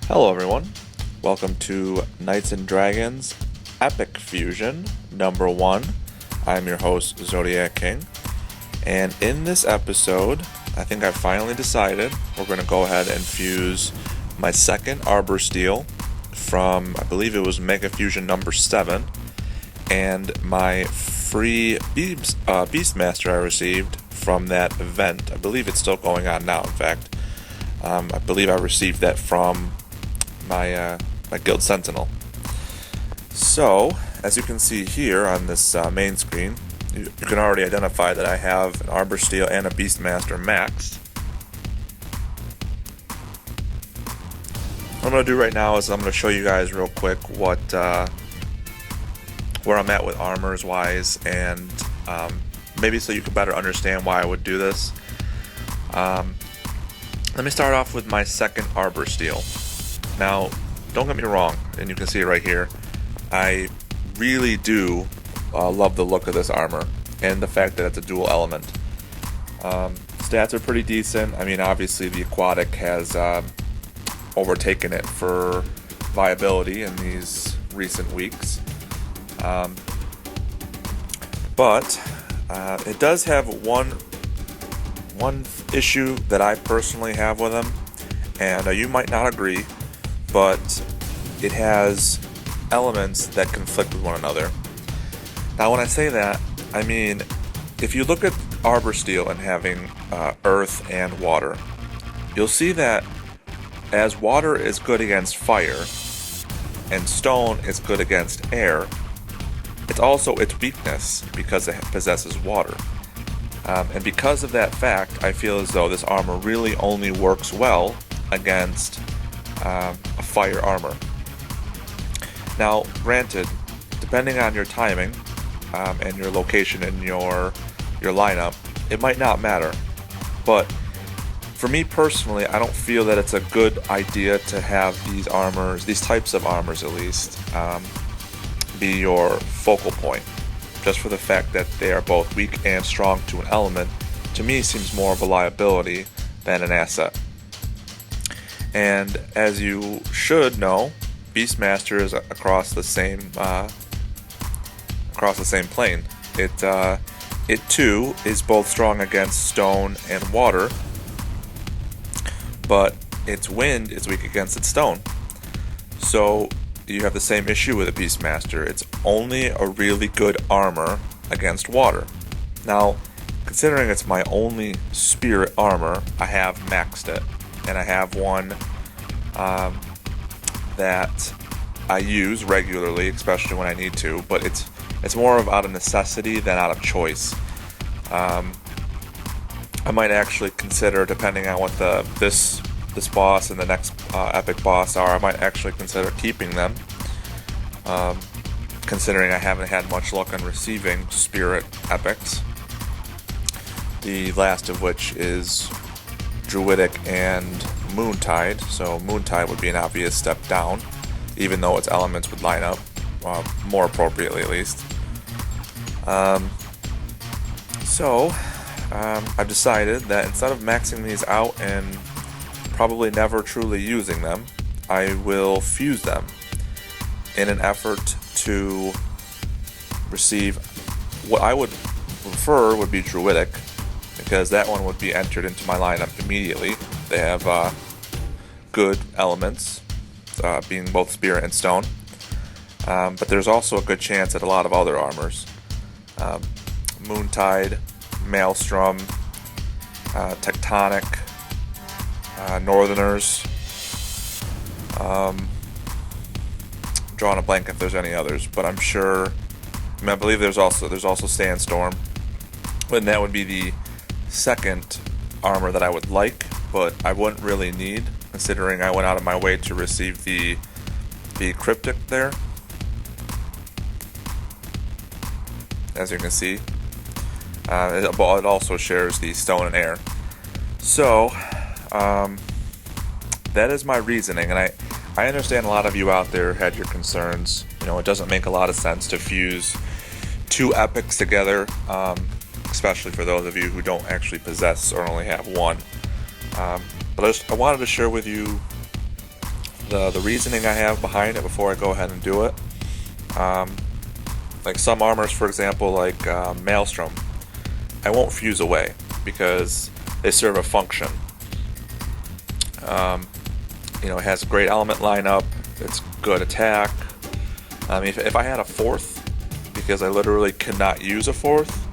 Hello, everyone. Welcome to Knights and Dragons Epic Fusion number 1. I'm your host, Zodiac King. And in this episode, I think I finally decided we're going to go ahead and fuse my second Arbor Steel from, I believe it was Mega Fusion number 7, and my free Beastmaster I received from that event. I believe it's still going on now, in fact. I believe I received that from my Guild Sentinel. So, as you can see here on this main screen, you can already identify that I have an Arbor Steel and a Beastmaster maxed. What I'm going to do right now is I'm going to show you guys real quick where I'm at with armors wise, and maybe so you can better understand why I would do this. Let me start off with my second Arbor Steel. Now, don't get me wrong, and you can see it right here, I really do love the look of this armor, and the fact that it's a dual element. Stats are pretty decent. I mean, obviously the aquatic has overtaken it for viability in these recent weeks. But it does have one issue that I personally have with them, and you might not agree, but it has elements that conflict with one another. Now, when I say that, I mean, if you look at Arbor Steel and having earth and water, you'll see that as water is good against fire and stone is good against air, it's also its weakness because it possesses water. And because of that fact, I feel as though this armor really only works well against a fire armor. Now, granted, depending on your timing and your location in your lineup, it might not matter. But for me personally, I don't feel that it's a good idea to have these armors, these types of armors at least, be your focal point. Just for the fact that they are both weak and strong to an element, to me seems more of a liability than an asset. And as you should know, Beastmaster is across the same plane. It too is both strong against stone and water, but its wind is weak against its stone. So you have the same issue with a Beastmaster. It's only a really good armor against water. Now, considering it's my only spirit armor, I have maxed it, and I have one that I use regularly, especially when I need to, but it's more of out of necessity than out of choice. I might actually consider, depending on what this boss and the next epic boss are, I might actually consider keeping them, considering I haven't had much luck on receiving spirit epics, the last of which is Druidic and Moontide. So Moontide would be an obvious step down, even though its elements would line up more appropriately at least. I've decided that instead of maxing these out and probably never truly using them, I will fuse them in an effort to receive what I would prefer would be Druidic, because that one would be entered into my lineup immediately. They have good elements, being both spirit and stone, but there's also a good chance at a lot of other armors. Moontide, Maelstrom, Tectonic, Northerners, drawing a blank if there's any others, but I'm sure, I believe there's also Sandstorm, and that would be the second armor that I would like, but I wouldn't really need, considering I went out of my way to receive the Cryptic there. As you can see, it also shares the stone and air. So that is my reasoning, and I understand a lot of you out there had your concerns. You know, it doesn't make a lot of sense to fuse two epics together, especially for those of you who don't actually possess or only have one. But I wanted to share with you the reasoning I have behind it before I go ahead and do it. Like some armors, for example, like Maelstrom, I won't fuse away because they serve a function. It has a great element lineup. It's good attack. I mean, if I had a fourth, because I literally cannot use a fourth,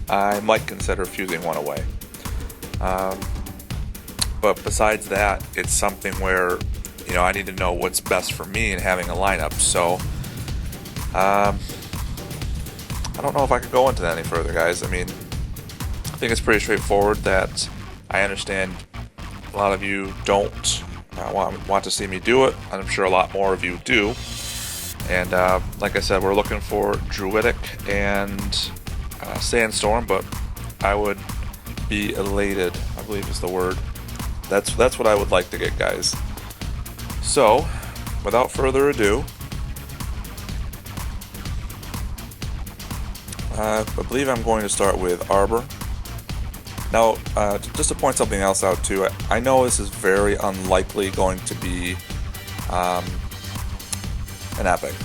I might consider fusing one away. But besides that, it's something where, I need to know what's best for me in having a lineup. So, I don't know if I could go into that any further, guys. I mean, I think it's pretty straightforward that I understand a lot of you don't want to see me do it. I'm sure a lot more of you do. And like I said, we're looking for Druidic and Sandstorm, but I would be elated, I believe is the word. That's what I would like to get, guys. So, without further ado, I believe I'm going to start with Arbor. Now, just to point something else out too, I know this is very unlikely going to be an epic.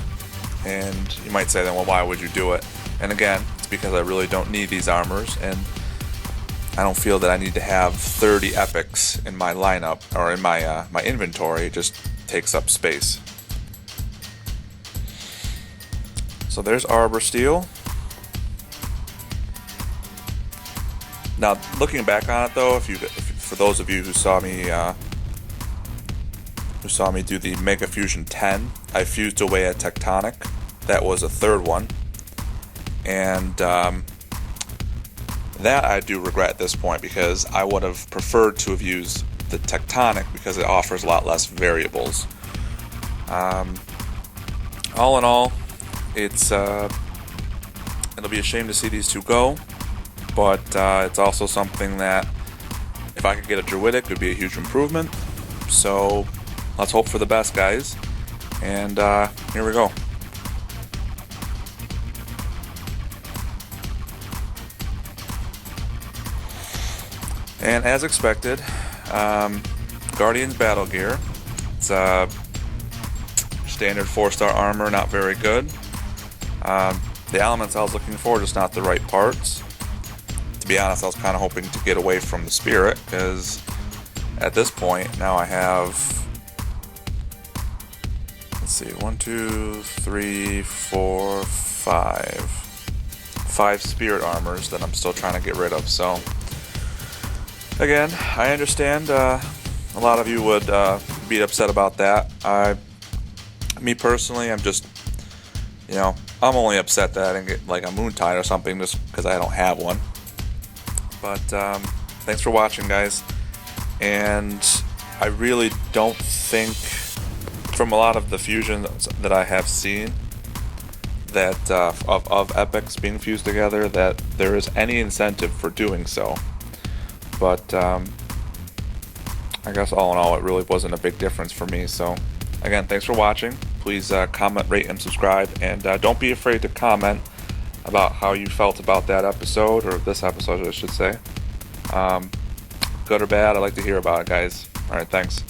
And you might say then, well, why would you do it? And again, it's because I really don't need these armors, and I don't feel that I need to have 30 epics in my lineup, or in my my inventory. It just takes up space. So there's Arbor Steel. Now, looking back on it though, for those of you who saw me do the Mega Fusion 10, I fused away a Tectonic. That was a third one, and that I do regret at this point, because I would have preferred to have used the Tectonic because it offers a lot less variables. All in all, it'll be a shame to see these two go. But it's also something that if I could get a Druidic, it would be a huge improvement. So let's hope for the best, guys. And here we go. And as expected, Guardian's Battle Gear. It's standard 4-star armor, not very good. The elements I was looking for, just not the right parts. To be honest, I was kind of hoping to get away from the Spirit, because at this point now I have, let's see, 1, 2, 3, 4, 5 Spirit armors that I'm still trying to get rid of. So again, I understand a lot of you would be upset about that. Me personally, I'm just, I'm only upset that I didn't get like a Moontide or something just because I don't have one. But thanks for watching, guys. And I really don't think, from a lot of the fusions that I have seen, that of epics being fused together, that there is any incentive for doing so. But I guess all in all, it really wasn't a big difference for me. So again, thanks for watching. Please comment, rate, and subscribe. And don't be afraid to comment about how you felt about that episode, or this episode I should say. Good or bad, I'd like to hear about it, guys. Alright, thanks.